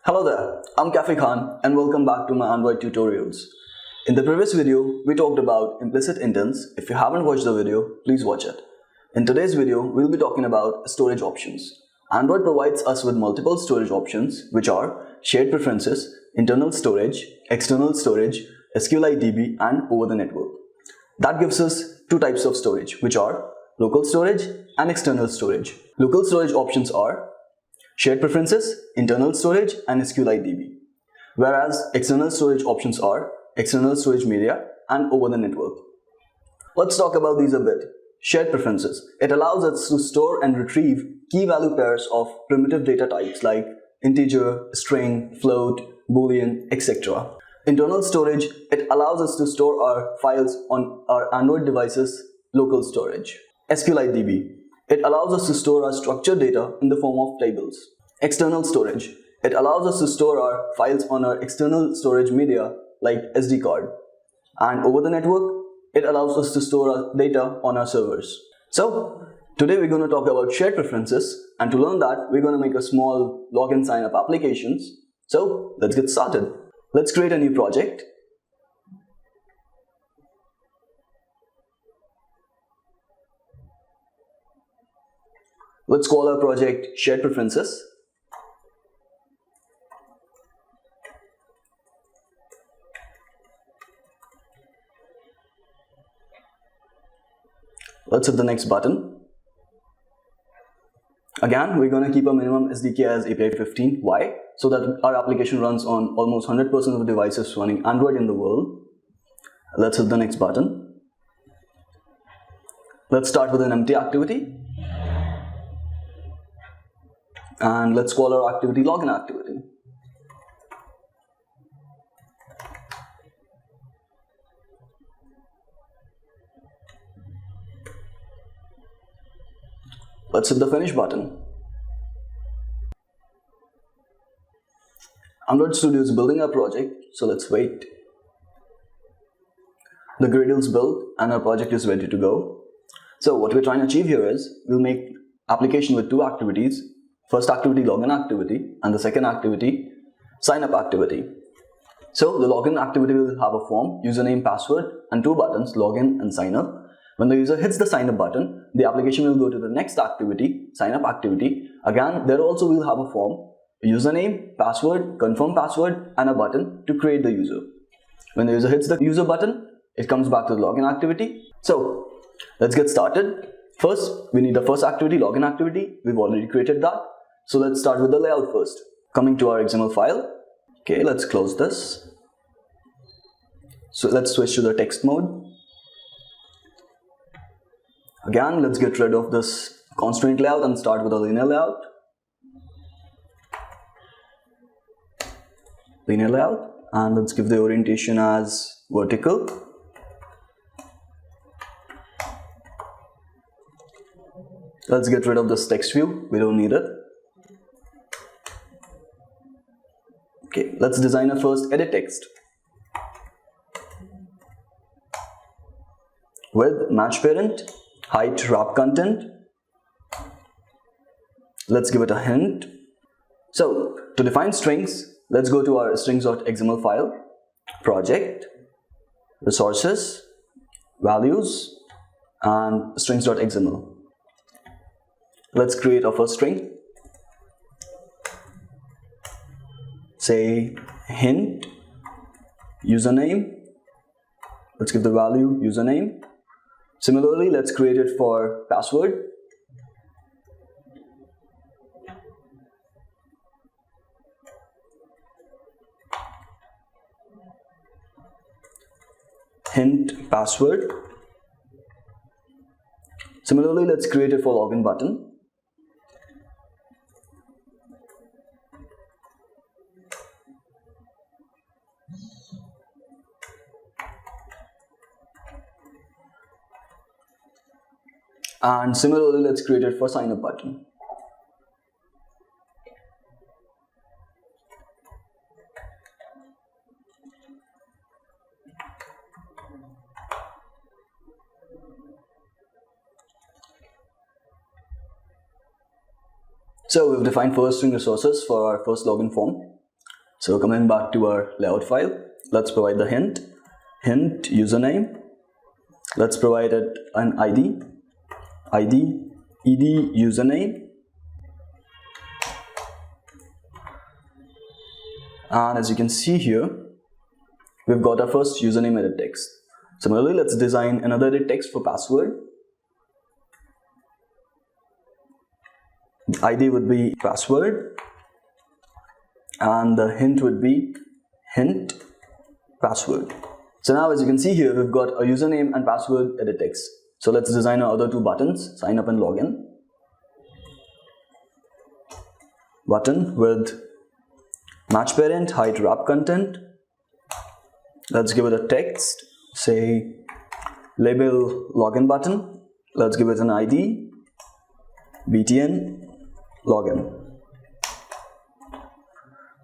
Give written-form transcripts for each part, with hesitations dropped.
Hello there, I'm Cafe Khan and welcome back to my Android tutorials. In the previous video, we talked about implicit intents. If you haven't watched the video, please watch it. In today's video, we'll be talking about storage options. Android provides us with multiple storage options, which are shared preferences, internal storage, external storage, SQLite DB, and over the network. That gives us two types of storage, which are local storage and external storage. Local storage options are shared preferences, internal storage, and SQLite DB. Whereas external storage options are external storage media and over the network. Let's talk about these a bit. Shared preferences. It allows us to store and retrieve key value pairs of primitive data types like integer, string, float, boolean, etc. Internal storage. It allows us to store our files on our Android devices' local storage. SQLite DB. It allows us to store our structured data in the form of tables. External storage. It allows us to store our files on our external storage media like SD card. And over the network, it allows us to store our data on our servers. So, today we're going to talk about shared preferences, and to learn that, we're going to make a small login sign-up applications. So, let's get started. Let's create a new project. Let's call our project Shared Preferences. Let's hit the next button. Again, we're going to keep a minimum SDK as API 15. Why? So that our application runs on almost 100% of the devices running Android in the world. Let's hit the next button. Let's start with an empty activity. And let's call our activity login activity. Let's hit the finish button. Android Studio is building our project, so let's wait. The Gradle is built and our project is ready to go. So what we're trying to achieve here is we'll make application with two activities. First activity login activity and the second activity sign up activity. So the login activity will have a form, username, password, and two buttons, login and sign up. When the user hits the sign up button, the application will go to the next activity, sign up activity. Again, there also will have a form, username, password, confirm password, and a button to create the user. When the user hits the user button, it comes back to the login activity. So let's get started. First, we need the first activity, login activity. We've already created that. So let's start with the layout first. Coming to our XML file. Okay, let's close this. So let's switch to the text mode. Again, let's get rid of this constraint layout and start with a linear layout. Linear layout, and let's give the orientation as vertical. Let's get rid of this text view, we don't need it. Okay, let's design a first edit text with match parent, height wrap content. Let's give it a hint. So to define strings, let's go to our strings.xml file, project, resources, values, and strings.xml. Let's create our first string. Say hint username. Let's give the value username. Similarly, let's create it for password. Hint password. Similarly, let's create it for login button. And similarly, let's create it for sign up button. So we've defined first string resources for our first login form. So coming back to our layout file, let's provide the hint username. Let's provide it an ID ed username, and as you can see here, we've got our first username edit text. Similarly, let's design another edit text for password. The ID would be password and the hint would be hint password. So now as you can see here, we've got a username and password edit text. So let's design our other two buttons, sign up and login. Button with match parent, height wrap content. Let's give it a text, say label login button. Let's give it an ID, btn login.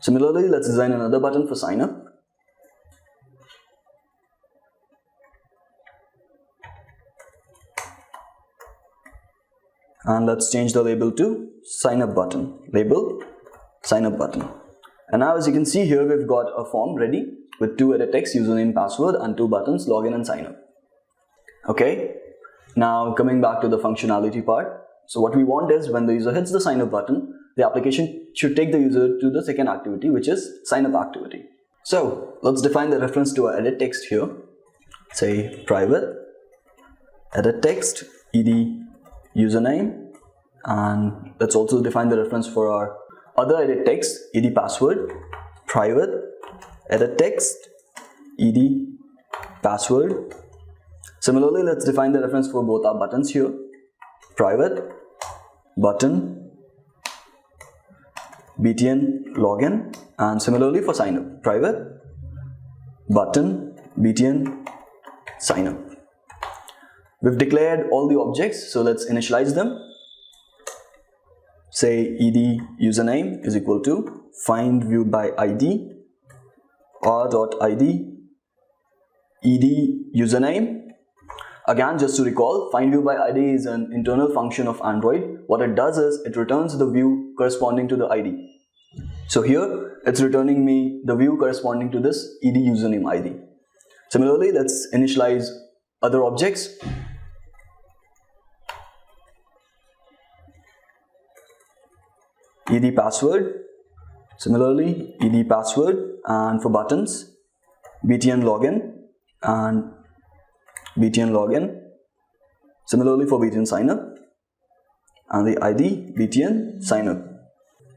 Similarly, let's design another button for sign up. And let's change the label to sign up button, label sign up button. And now as you can see here, we've got a form ready with two edit text, username, password, and two buttons, login and sign up. Okay, now coming back to the functionality part. So what we want is when the user hits the sign up button, the application should take the user to the second activity, which is sign up activity. So let's define the reference to our edit text here. Say private edit text ed username, and let's also define the reference for our other edit text ed password, private edit text ed password. Similarly, let's define the reference for both our buttons here, private button btn login, and similarly for sign up, private button btn sign up. We've declared all the objects, so let's initialize them. Say ed username is equal to find view by id r.id ed username. Again, just to recall, find view by id is an internal function of Android. What it does is it returns the view corresponding to the id. So here it's returning me the view corresponding to this ed username id. Similarly, let's initialize other objects. Ed password, similarly ed password, and for buttons btn login and btn login, similarly for btn sign up, and the id btn sign up.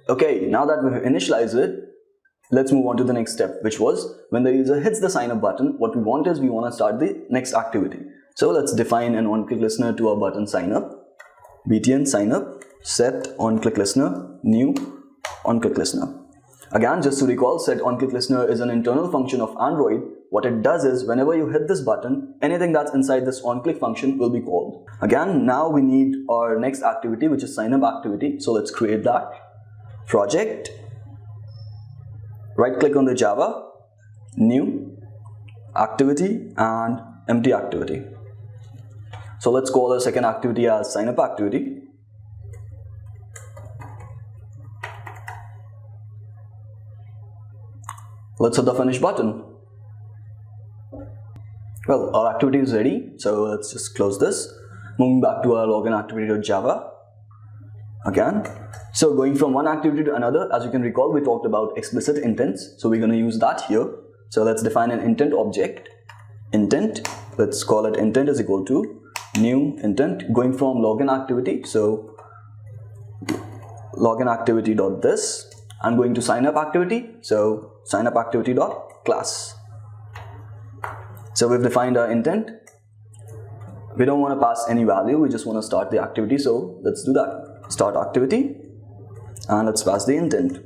Okay, now that we've initialized it, let's move on to the next step, which was when the user hits the sign up button, what we want is we want to start the next activity. So let's define an on-click listener to our button sign up, btn sign up, set on-click listener, new on-click listener. Again, just to recall, set on-click listener is an internal function of Android. What it does is whenever you hit this button, anything that's inside this on-click function will be called. Again, now we need our next activity, which is sign up activity. So let's create that. Project, right click on the Java, new activity, and empty activity. So let's call the second activity as sign up activity. Let's hit the finish button. Well, our activity is ready, so let's just close this. Moving back to our login activity.java again. So going from one activity to another, as you can recall, we talked about explicit intents. So we're going to use that here. So let's define an intent object. Intent, let's call it intent is equal to new intent, going from login activity. So login activity dot this. I'm going to sign up activity, so sign up activity dot class. So we've defined our intent. We don't want to pass any value, we just want to start the activity, so let's do that. Start activity, and let's pass the intent.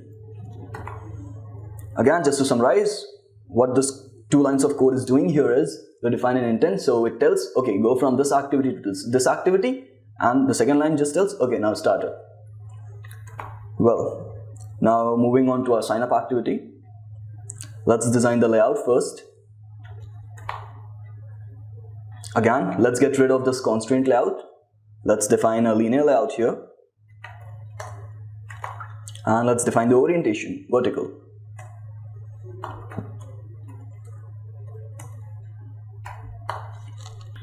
Again, just to summarize, what this two lines of code is doing here is we define an intent, so it tells, okay, go from this activity to this activity, and the second line just tells, okay, now start it. Well, now moving on to our sign up activity. Let's design the layout first. Again, let's get rid of this constraint layout. Let's define a linear layout here. And let's define the orientation, vertical.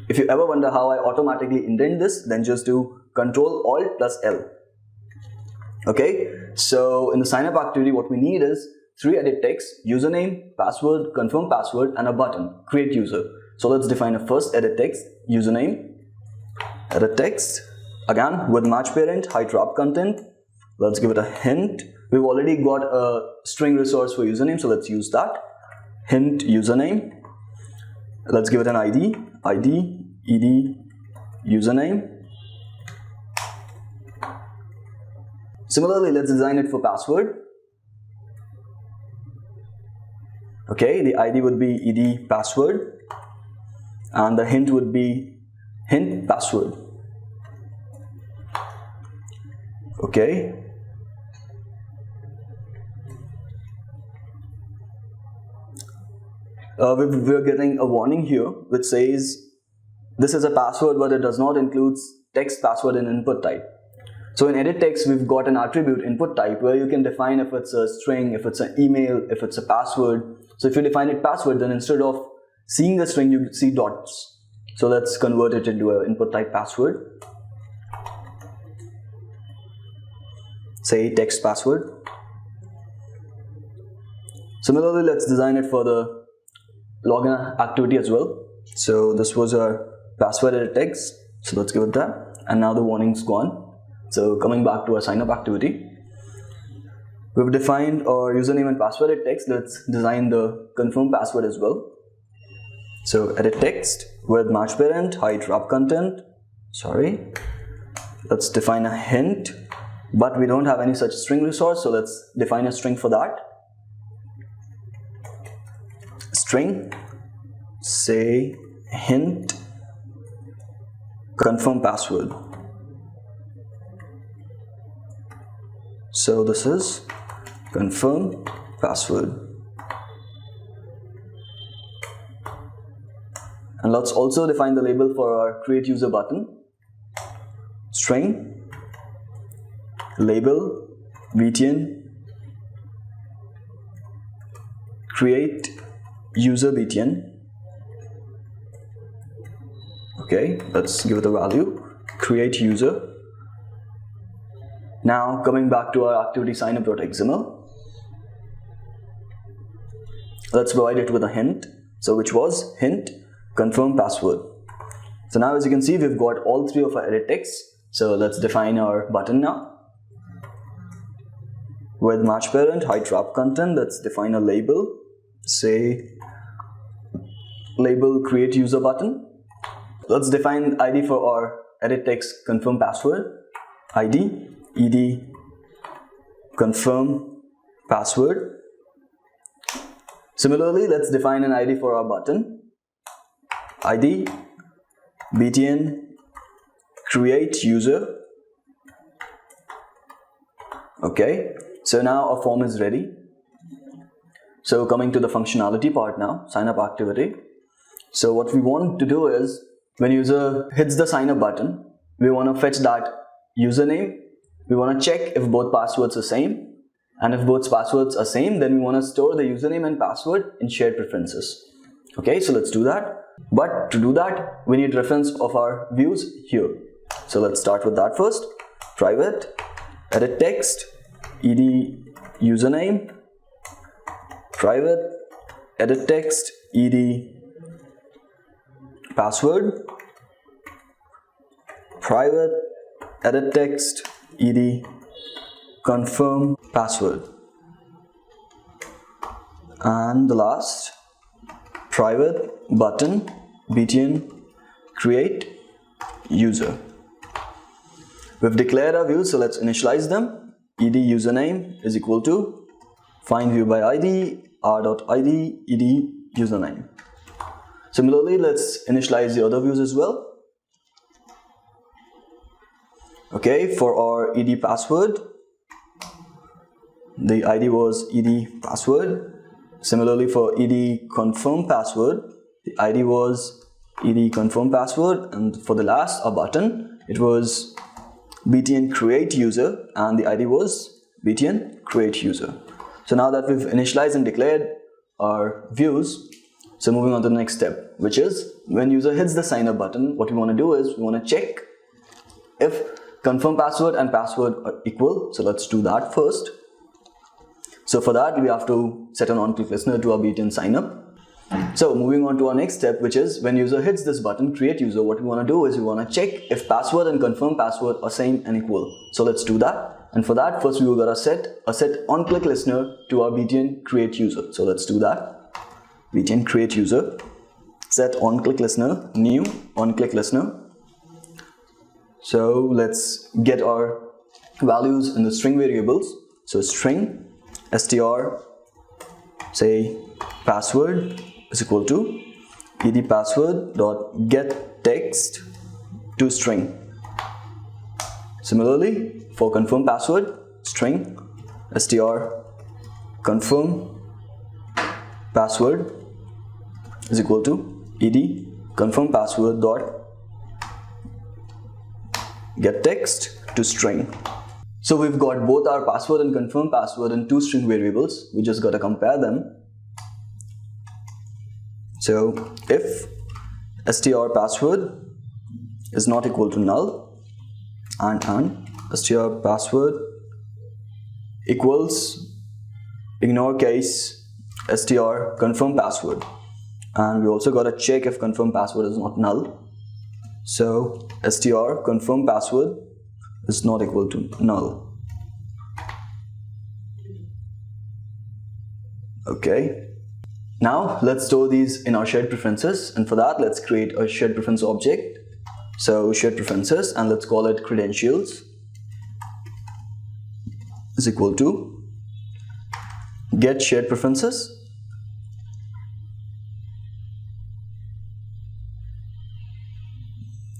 If you ever wonder how I automatically indent this, then just do Ctrl Alt plus L. Okay, so in the sign up activity, what we need is 3 edit text, username, password, confirm password, and a button, create user. So let's define a first edit text, username, edit text, again with match parent, height wrap content. Let's give it a hint. We've already got a string resource for username, so let's use that. Hint username. Let's give it an ID, ed, username. Similarly, let's design it for password. Okay, the ID would be ed password and the hint would be hint password. Okay. We're getting a warning here which says this is a password but it does not include text, password, and input type. So in edit text, we've got an attribute input type where you can define if it's a string, if it's an email, if it's a password. So if you define it password, then instead of seeing the string, you see dots. So let's convert it into an input type password. Say text password. Similarly, let's design it for the login activity as well. So this was our password edit text. So let's give it that. And now the warning's gone. So coming back to our sign up activity, we've defined our username and password edit text. Let's design the confirm password as well. So edit text with match parent, height wrap content. Let's define a hint, but we don't have any such string resource. So let's define a string for that. String, say hint, confirm password. So this is confirm password. And let's also define the label for our create user button. String, label, btn, create user btn. Okay, let's give it a value, create user. Now coming back to our activity signup.xml, let's provide it with a hint. So which was hint confirm password. So now as you can see, we've got all 3 of our edit texts. So let's define our button now. With match parent, height wrap content, let's define a label. Say label create user button. Let's define ID for our edit text confirm password. ID, ed, confirm password. Similarly, let's define an ID for our button. ID, btn, create user. Okay, so now our form is ready. So coming to the functionality part now, sign up activity. So what we want to do is when user hits the sign up button, we want to fetch that username. We want to check if both passwords are same, and if both passwords are same, then we want to store the username and password in shared preferences. Okay, so let's do that. But to do that, we need reference of our views here. So let's start with that first. Private, edit text, ed username, private, edit text, ed password, private, edit text, ed confirm password, and the last private button btn create user. We've declared our views, so let's initialize them. Ed username is equal to find view by id r.id ed username. Similarly, let's initialize the other views as well. Okay, for our ed password, the ID was ed password. Similarly, for ed confirm password, the ID was ed confirm password, and for the last, a button, it was btn create user, and the ID was btn create user. So now that we've initialized and declared our views, So moving on to the next step, which is when user hits the sign up button, what we want to do is we want to check if confirm password and password are equal. So let's do that first. So for that, we have to set an on-click listener to our BTN sign up. So moving on to our next step, which is when user hits this button, create user, what we want to do is we want to check if password and confirm password are same and equal. So let's do that. And for that, first we will gotta set on-click listener to our BTN create user. So let's do that. BTN create user, set on-click listener, new on-click listener. So let's get our values in the string variables. So string str, say password is equal to ed password dot get text to string. Similarly, for confirm password, string str confirm password is equal to ed confirm password dot get text to string. So we've got both our password and confirm password in two string variables. We just gotta compare them. So if str password is not equal to null and str password equals, ignore case str confirm password, and we also gotta check if confirm password is not null. So str confirm password is not equal to null. Okay. Now let's store these in our shared preferences, and for that let's create a shared preference object. So shared preferences, and let's call it credentials is equal to get shared preferences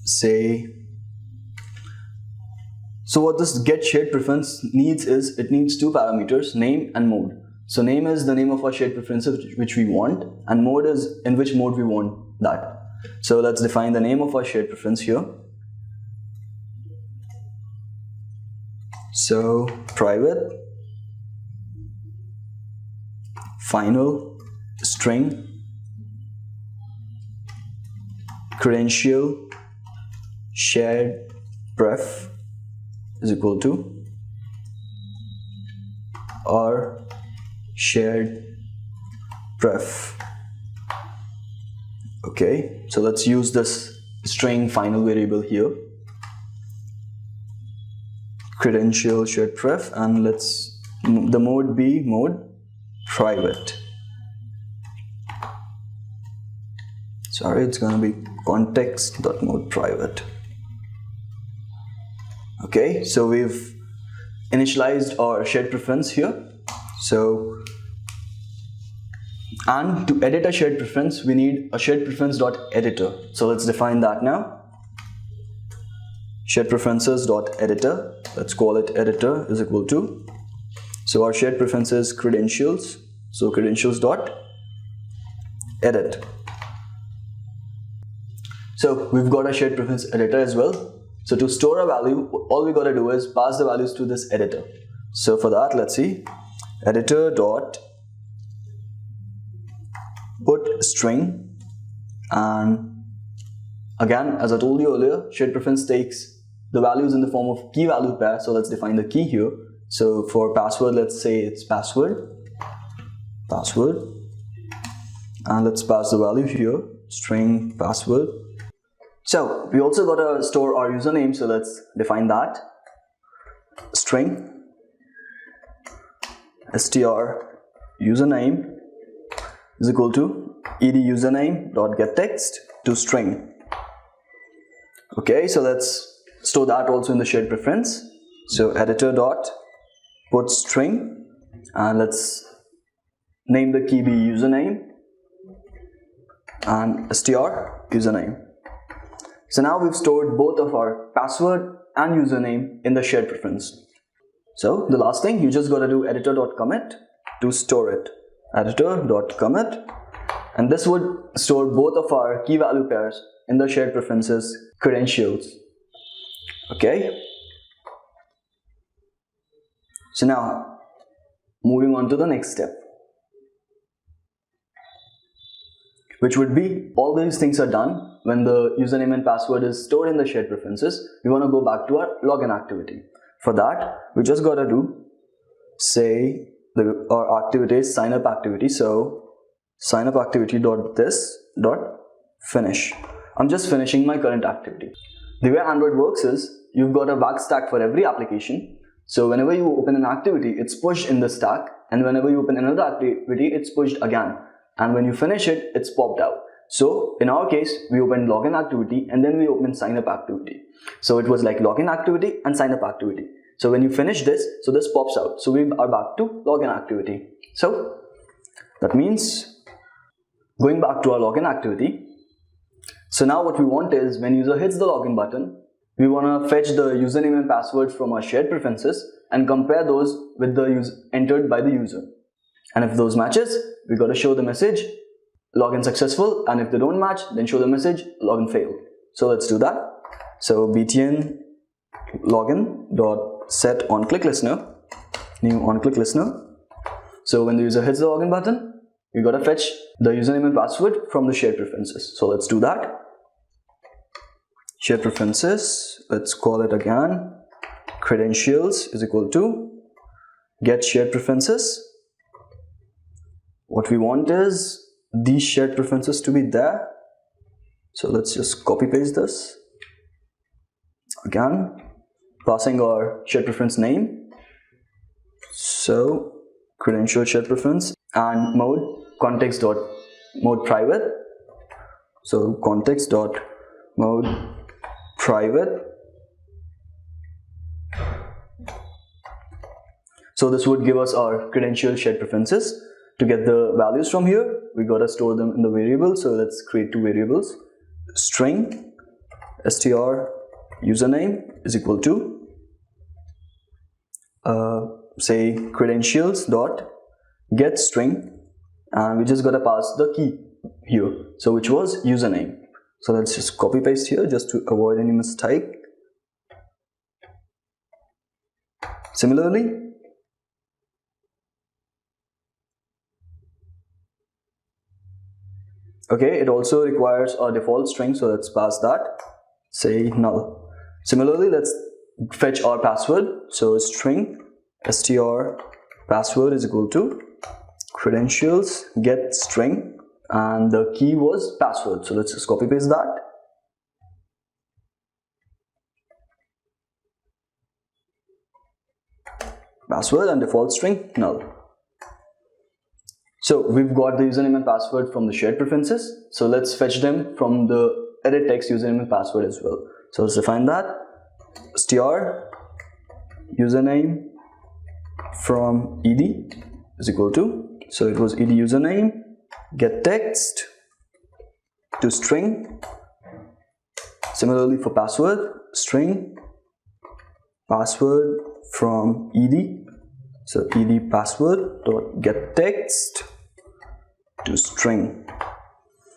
say. So what this get shared preference needs is it needs two parameters, name and mode. So name is the name of our shared preferences which we want, and mode is in which mode we want that. So let's define the name of our shared preference here. So private final string credential shared pref is equal to our shared pref. Okay, so let's use this string final variable here, credential shared pref, and let's the mode be mode private. Sorry, it's gonna be context.mode private. Okay, so we've initialized our shared preference here. So, and to edit a shared preference, we need a shared preference.editor. So let's define that now. Shared preferences.editor. Let's call it editor is equal to. So our shared preferences credentials. So credentials.edit. So we've got a shared preference editor as well. So to store a value, all we gotta do is pass the values to this editor. So for that, let's see, editor dot put string, and again, as I told you earlier, shared preference takes the values in the form of key value pair. So let's define the key here. So for password, let's say it's password, and let's pass the value here, string password. So we also gotta store our username, so let's define that. String str username is equal to ed username dot get text to string. Okay, so let's store that also in the shared preference. So editor dot put string, and let's name the key be username and str username. So now we've stored both of our password and username in the shared preference. So the last thing, you just gotta do editor.commit to store it. Editor.commit, and this would store both of our key value pairs in the shared preferences credentials. Okay. So now moving on to the next step. which would be all these things are done when the username and password is stored in the shared preferences. We want to go back to our login activity. For that, we just gotta do, say our activity is sign up activity. So sign up activity dot this dot finish. I'm just finishing my current activity. The way Android works is you've got a back stack for every application. So whenever you open an activity, it's pushed in the stack, and whenever you open another activity, it's pushed again, and when you finish it, it's popped out. So in our case, we opened login activity and then we opened sign up activity. So it was like login activity and sign up activity. So when you finish this, so this pops out. So we are back to login activity. So that means going back to our login activity. So now what we want is when user hits the login button, we want to fetch the username and password from our shared preferences and compare those with the entered by the user. And if those matches, we got to show the message login successful, and if they don't match, then show the message login failed. So let's do that. So btn login dot set on click listener, new on click listener. So when the user hits the login button, we got to fetch the username and password from the shared preferences. So let's do that. Shared preferences, let's call it again, credentials is equal to get shared preferences. What we want is these shared preferences to be there. So let's just copy paste this. Again, passing our shared preference name. So credential shared preference and mode context dot mode private. So context dot mode private. So this would give us our credential shared preferences. To get the values from here, we gotta store them in the variable. So let's create two variables. String str username is equal to say credentials dot get string, and we just gotta pass the key here, so which was username. So let's just copy paste here just to avoid any mistake. Similarly, okay, it also requires a default string, so let's pass that, say null. Similarly, let's fetch our password. So string str password is equal to credentials get string, and the key was password. So let's just copy paste that. Password and default string null. So we've got the username and password from the shared preferences. So let's fetch them from the edit text username and password as well. So let's define that. Str username from ed is equal to, so it was ed username get text to string. Similarly for password, string password from ed, so ed password dot get text to string.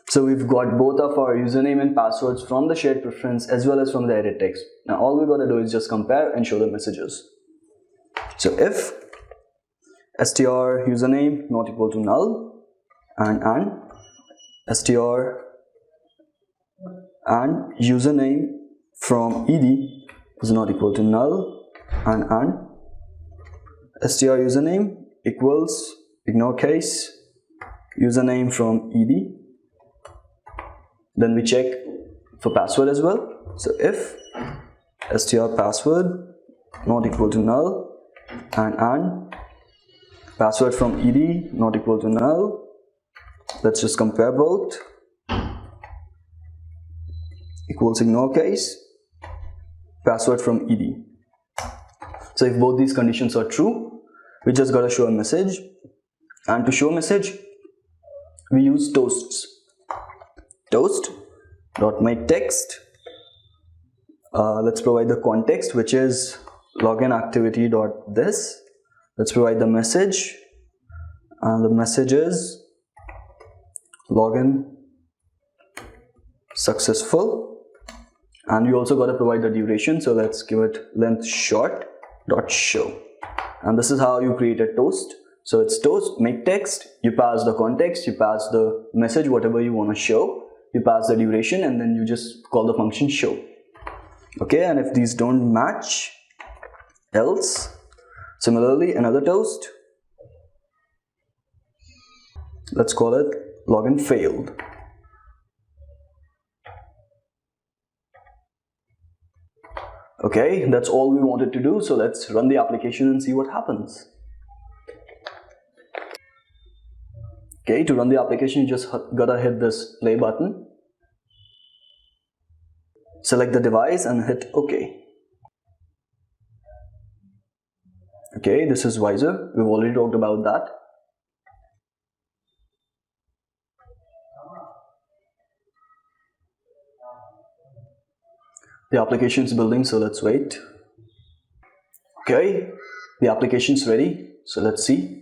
So we've got both of our username and passwords from the shared preference as well as from the edit text. Now all we gotta do is just compare and show the messages. So if str username not equal to null and str and username from ed is not equal to null and str username equals, ignore case, username from ed. Then we check for password as well. So if str password not equal to null and password from ed not equal to null, let's just compare both. Equals ignore case, password from ed. So if both these conditions are true, we just gotta show a message, and to show a message we use toasts. Toast dot make text. Let's provide the context, which is login activity dot this. Let's provide the message, and the message is login successful, and you also got to provide the duration. So let's give it length short dot show, and this is how you create a toast So it's toast, make text, you pass the context, you pass the message, whatever you want to show, you pass the duration, and then you just call the function show. Okay, and if these don't match, else. Similarly, another toast, let's call it login failed. Okay, that's all we wanted to do, so let's run the application and see what happens. Okay, to run the application, you just gotta hit this play button, select the device and hit OK. Okay, this is Visor, we've already talked about that. The application is building, so let's wait. Okay, the application's ready, so let's see.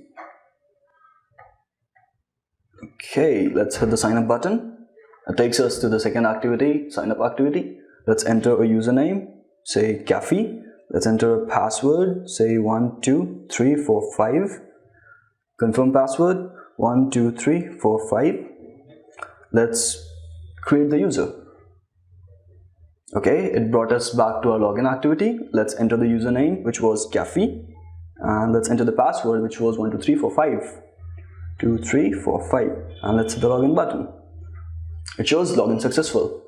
Okay, let's hit the sign up button. It takes us to the second activity, sign up activity. Let's enter a username, say Cafe. Let's enter a password, say 12345. Confirm password 12345. Let's create the user. Okay, it brought us back to our login activity. Let's enter the username, which was Cafe, and let's enter the password, which was 12345. 2345, and let's hit the login button. It shows login successful.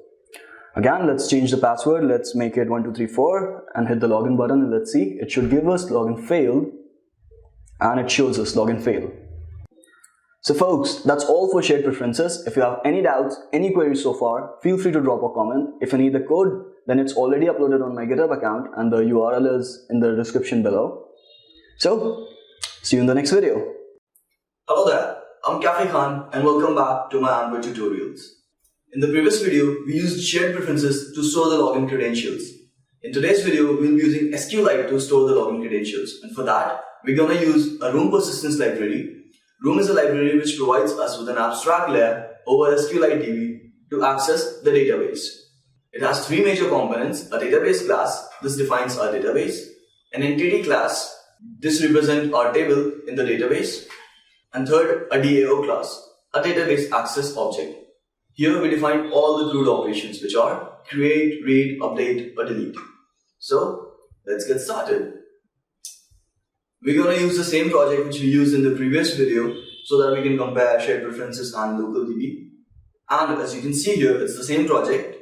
Again, let's change the password. Let's make it 1234 and hit the login button, and let's see. It should give us login failed, and it shows us login failed. So folks, that's all for shared preferences. If you have any doubts, any queries so far, feel free to drop a comment. If you need the code, then it's already uploaded on my GitHub account and the URL is in the description below. So, see you in the next video. Hello there, I'm Cafe Khan and welcome back to my Android tutorials. In the previous video, we used shared preferences to store the login credentials. In today's video, we'll be using SQLite to store the login credentials, and for that, we're gonna use a room persistence library. Room is a library which provides us with an abstract layer over SQLite DB to access the database. It has three major components: a database class, this defines our database; an entity class, this represents our table in the database; and third, a DAO class, a database access object. Here we define all the CRUD operations, which are create, read, update, or delete. So let's get started. We're going to use the same project which we used in the previous video so that we can compare shared preferences and local DB. And as you can see here, it's the same project,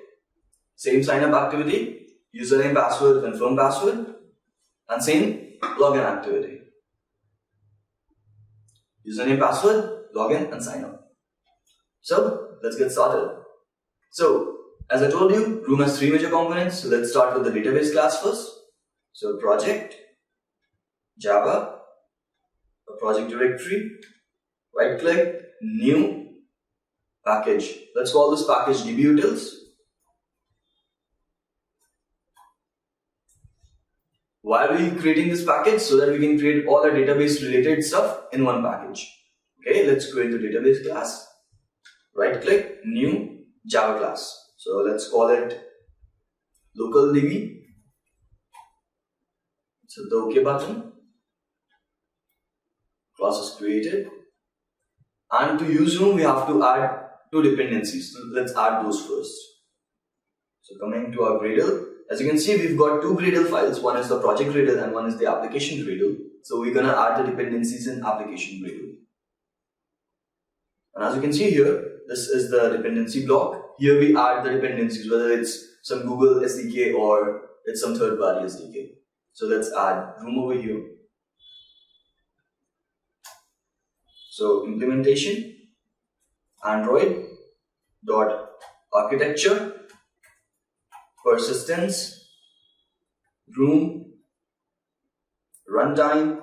same sign up activity, username, password, confirm password, and same login activity. Username, password, login, and sign up. So let's get started. So as I told you, Room has three major components. So let's start with the database class first. So project, Java, a project directory, right click, new, package. Let's call this package dbutils. Why are we creating this package? So that we can create all our database related stuff in one package. Okay, let's create the database class. Right click, new, Java class. So let's call it local DB. So the OK button. Class is created. And to use Room, we have to add two dependencies. So let's add those first. So coming to our Gradle, as you can see, we've got two Gradle files. One is the project Gradle and one is the application Gradle. So we're gonna add the dependencies in application Gradle. And as you can see here, this is the dependency block. Here we add the dependencies, whether it's some Google SDK or it's some third-party SDK. So let's add Room over here. So implementation, Android dot architecture, persistence, Room, runtime,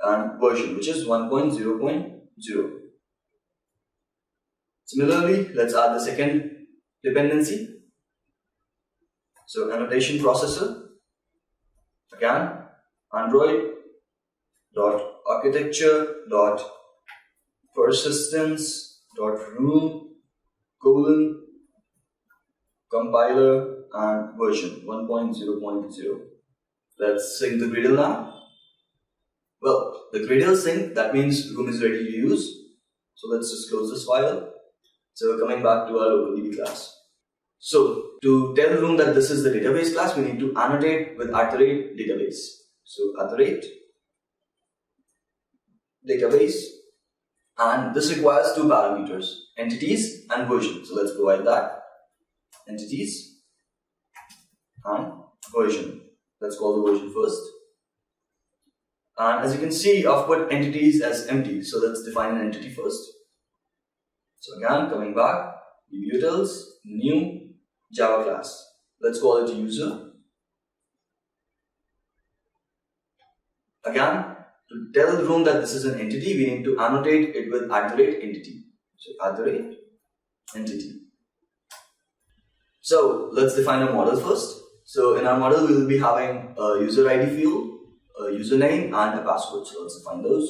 and version, which is 1.0.0. Similarly, let's add the second dependency. So annotation processor, again, Android dot architecture dot persistence dot room colon compiler and version 1.0.0. Let's sync the Gradle now. Well, the Gradle sync, that means room is ready to use. So let's just close this file. So we're coming back to our local DB class. So to tell room that this is the database class, we need to annotate with @database. So @database, and this requires two parameters, entities and version. So let's provide that. Entities and version. Let's call the version first. And as you can see, I've put entities as empty. So let's define an entity first. So again, coming back, dbutils, new Java class. Let's call it user. Again, to tell the room that this is an entity, we need to annotate it with @entity. So @entity. So let's define a model first. So in our model, we will be having a user ID field, a username, and a password. So let's define those.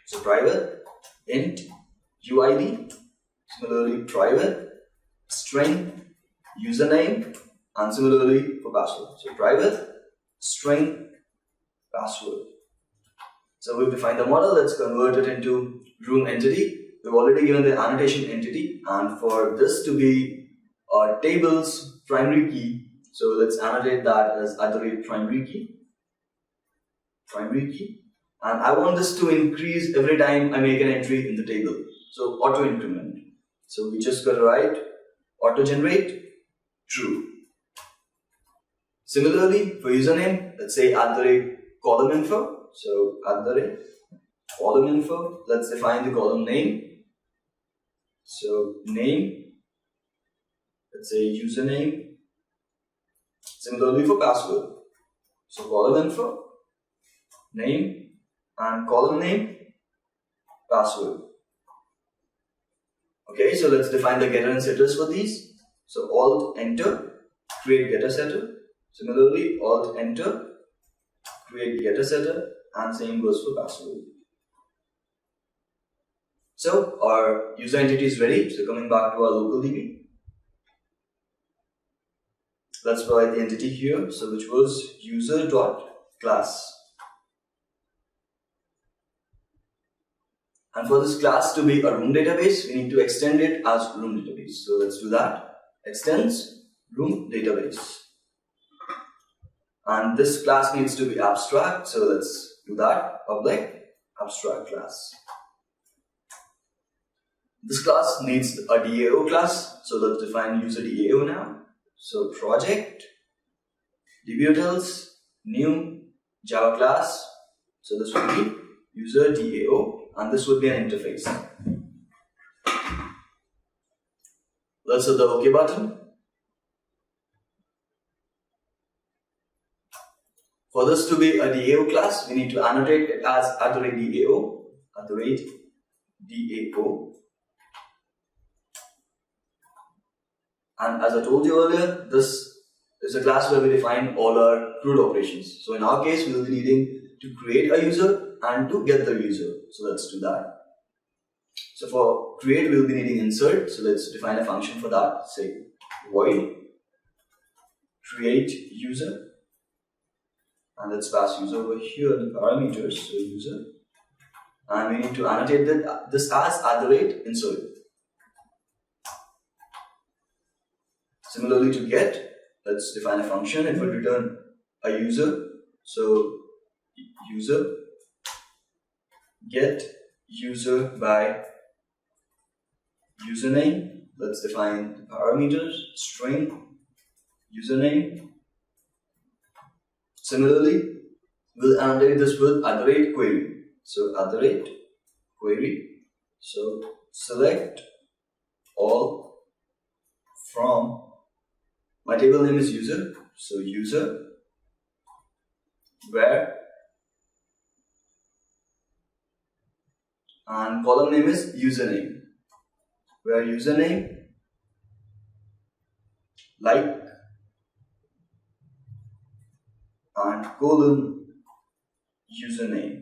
So private int UID, similarly private string username, and similarly for password. So private string password. So we've defined the model. Let's convert it into room entity. We've already given the annotation entity, and for this to be our table's primary key, so let's annotate that as @primary key. And I want this to increase every time I make an entry in the table. So auto increment. So we just got to write auto generate true. Similarly, for username, let's say @column info. So @column info. Let's define the column name. So name. Let's say username. Similarly for password. So column info, name, and column name, password. Okay, so let's define the getter and setters for these. So alt enter, create getter setter. Similarly, alt enter, create getter setter, and same goes for password. So our user entity is ready. So coming back to our local DB. Let's provide the entity here, so which was user.class. And for this class to be a room database, we need to extend it as room database. So let's do that. Extends room database. And this class needs to be abstract, so let's do that. Public abstract class. This class needs a DAO class, so let's define user DAO now. So project, dbutils, new Java class. So this would be user DAO, and this would be an interface. Let's hit the OK button. For this to be a DAO class, we need to annotate it as @DAO, @DAO. And as I told you earlier, this is a class where we define all our CRUD operations. So in our case, we will be needing to create a user and to get the user. So let's do that. So for create, we will be needing insert. So let's define a function for that. Say void create user. And let's pass user over here in the parameters. So user. And we need to annotate this as @insert. Similarly to get, let's define a function. It will return a user. So user get user by username. Let's define the parameters, string username. Similarly, we'll annotate this with @query. So @query. So select all from, my table name is user. So user where, and column name is username, where username like, and colon username.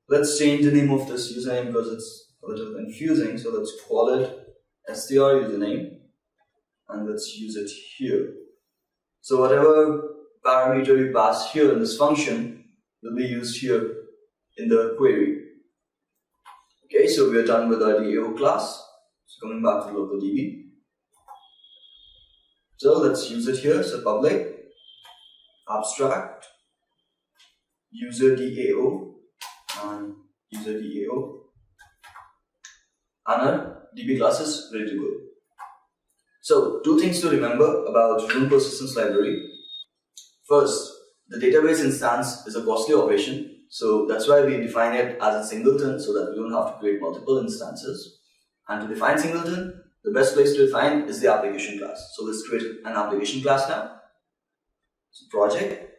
Let's change the name of this username because it's a little confusing. So let's call it str username, and let's use it here. So whatever parameter you pass here in this function will be used here in the query. Okay, so we are done with our DAO class. So coming back to local DB. So let's use it here. So public abstract user DAO and user DAO, and our DB class is ready to go. So two things to remember about room persistence library. First, the database instance is a costly operation, so that's why we define it as a singleton so that we don't have to create multiple instances. And to define singleton, the best place to define is the application class. So let's create an application class now. So project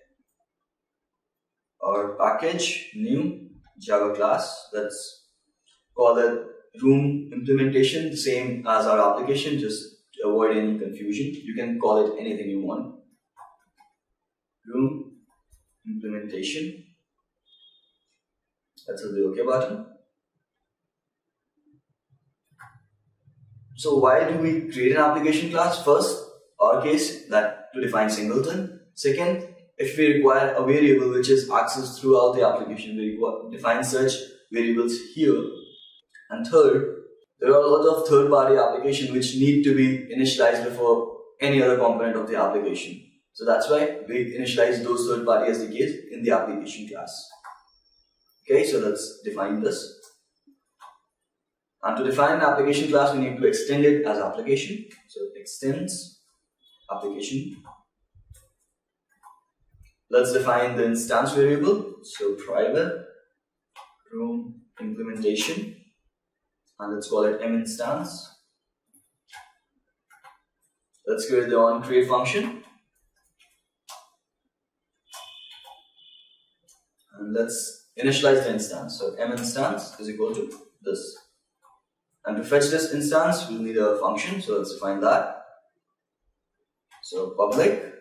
or package new Java class. Let's call it room implementation, the same as our application, just to avoid any confusion. You can call it anything you want. Room implementation. Let's hit the OK button. So why do we create an application class? First, our case, that to define singleton. Second, if we require a variable which is accessed throughout the application, we define such variables here. And third, there are a lot of third-party applications which need to be initialized before any other component of the application. So that's why we initialize those third-party SDKs in the application class. Okay, so let's define this. And to define an application class, we need to extend it as application. So extends application. Let's define the instance variable. So private room implementation, and let's call it minstance. Let's create the onCreate function. And let's initialize the instance. So minstance is equal to this. And to fetch this instance, we'll need a function. So let's define that. So public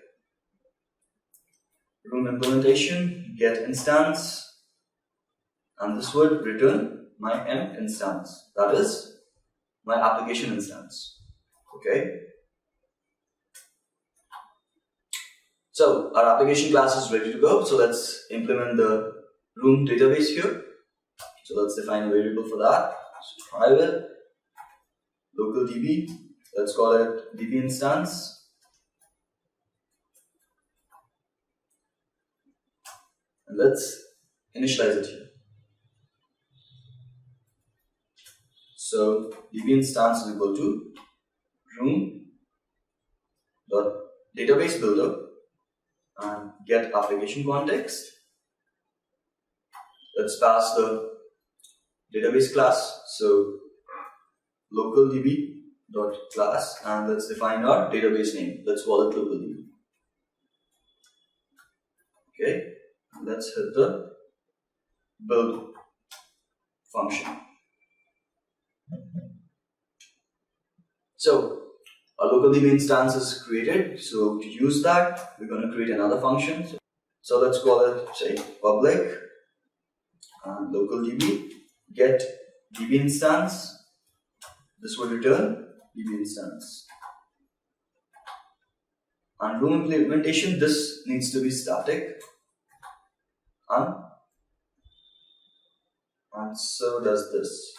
room implementation get instance, and this would return my m instance. That is my application instance. Okay. So our application class is ready to go. So let's implement the room database here. So let's define a variable for that. So private local DB. Let's call it DB instance. And let's initialize it here. So DB instance is equal to room dot database builder and get application context. Let's pass the database class. So local DB dot class, and let's define our database name. Let's call it local DB. Okay, let's hit the build function. So a local DB instance is created. So to use that, we're going to create another function. So let's call it, say, public and local DB get DB instance. This would return DB instance. And room implementation, this needs to be static. And so does this.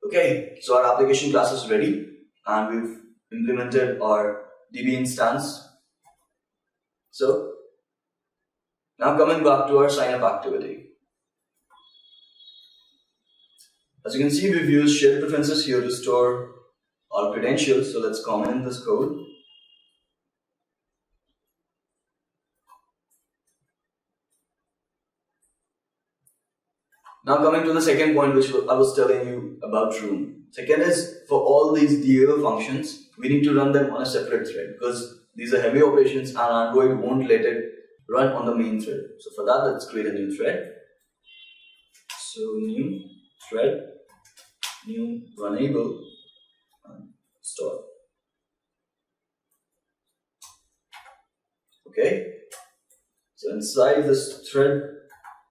Okay, so our application class is ready and we've implemented our DB instance. So now coming back to our sign up activity. As you can see, we've used shared preferences here to store our credentials. So let's comment this code. Now coming to the second point which I was telling you about room. Second is, for all these DAO functions, we need to run them on a separate thread because these are heavy operations and Android won't let it run on the main thread. So for that, let's create a new thread. So new thread, new runnable, and store. Okay. So inside this thread,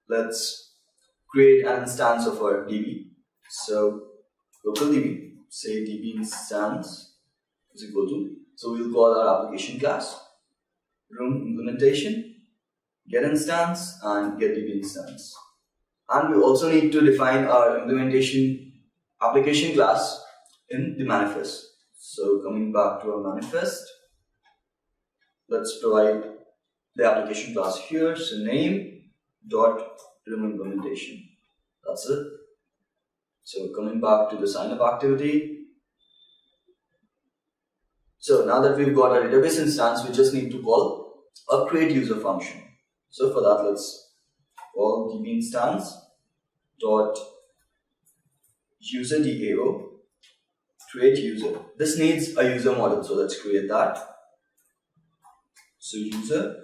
let's create an instance of our DB. So local DB, say DB instance is equal to, so we'll call our application class room implementation get instance and get DB instance. And we also need to define our implementation application class in the manifest. So coming back to our manifest, let's provide the application class here. So name dot room implementation. That's it. So coming back to the sign up activity. So now that we've got a database instance, we just need to call a create user function. So for that, let's call db instance dot user DAO create user. This needs a user model, so let's create that. So user,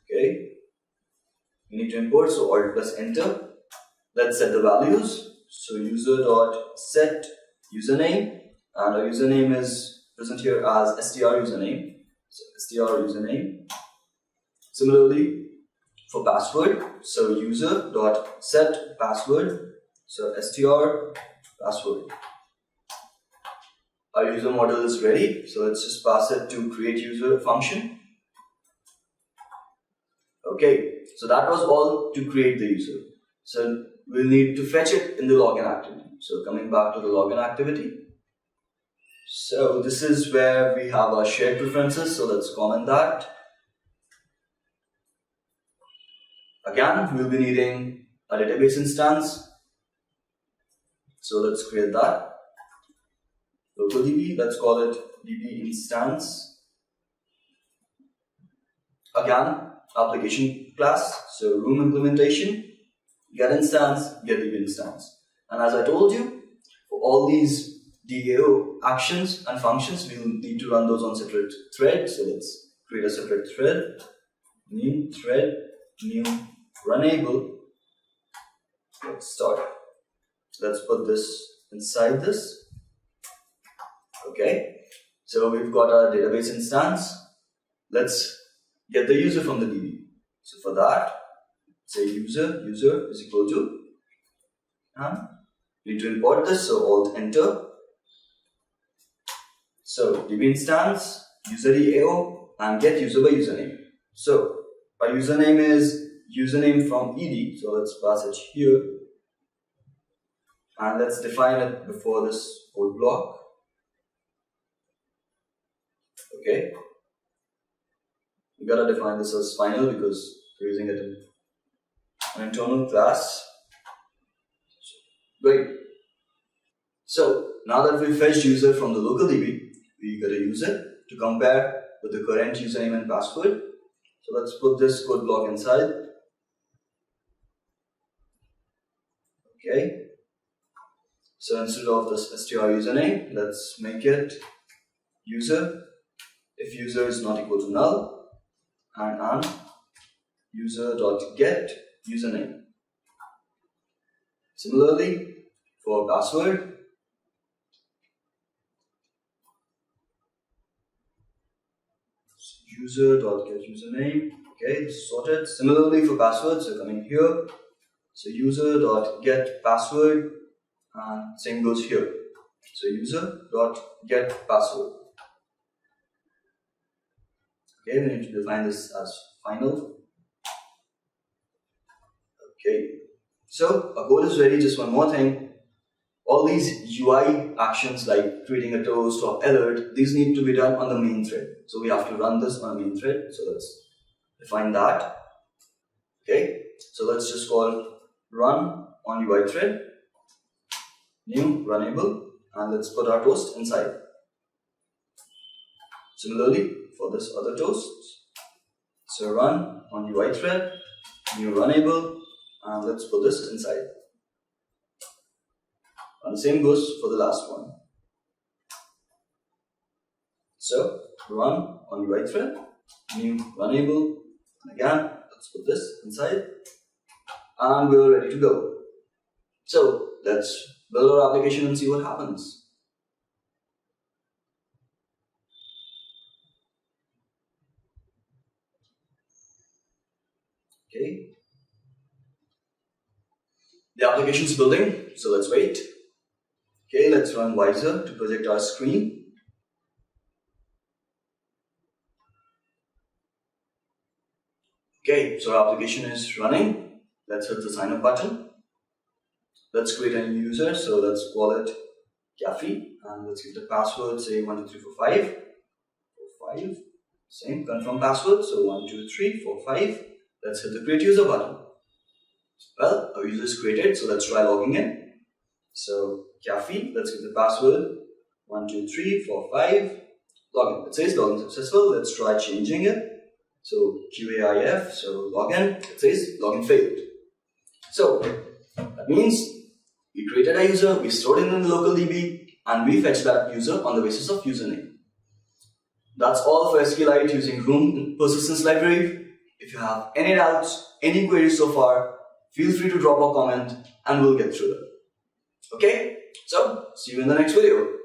okay, we need to import, so alt plus enter. Let's set the values. So user dot set username, and our username is present here as str username. So str username. Similarly for password, so user dot set password, so str password. Our user model is ready, so let's just pass it to create user function. Okay, so that was all to create the user. So we'll need to fetch it in the login activity. So coming back to the login activity. So this is where we have our shared preferences, so let's comment that. Again, we'll be needing a database instance. So let's create that. Local DB, let's call it DB instance. Again, application class, so room implementation, get instance, get DB instance. And as I told you, for all these DAO actions and functions, we will need to run those on separate threads. So let's create a separate thread, new thread, new runable. Let's start. Let's put this inside this. Okay, so we've got our database instance. Let's get the user from the DB. So for that, say user is equal to, and we need to import this, so alt enter. So DB instance, user DAO, and get user by username. So our username is username from ed, so let's pass it here. And let's define it before this code block. Okay, we gotta define this as final because we're using it in an internal class. Great. So now that we fetched user from the local DB, we gotta use it to compare with the current username and password. So let's put this code block inside. Okay. So instead of this str username, let's make it user if user is not equal to null, and user.get username. Similarly, for password, user.get username. Okay, this is sorted. Similarly for password, so coming here, so user.get password, and same goes here. So user.get password. Okay, we need to define this as final. Okay, so our code is ready. Just one more thing. All these UI actions like creating a toast or alert, these need to be done on the main thread. So we have to run this on a main thread. So let's define that. Okay, so let's just call run on UI thread, new runnable, and let's put our toast inside. Similarly for this other toast, so run on UI thread, new runnable, and let's put this inside. And the same goes for the last one. So run on UI thread, new runnable, and again let's put this inside, and we're ready to go. So let's build our application and see what happens. Okay, the application is building, so let's wait. Okay, let's run Wiser to project our screen. so our application is running. Let's hit the sign up button. Let's create a new user. So let's call it Cafe, and let's give the password, say 12345. 5. Same, confirm password. So 12345. Let's hit the create user button. Well, our user is created, so let's try logging in. So Cafe, let's give the password 12345. Login. It says login successful. Let's try changing it. So QAIF, so login. It says login failed. So that means we created a user, we stored it in the local DB, and we fetched that user on the basis of username. That's all for SQLite using room persistence library. If you have any doubts, any queries so far, feel free to drop a comment and we'll get through them. Okay, so see you in the next video.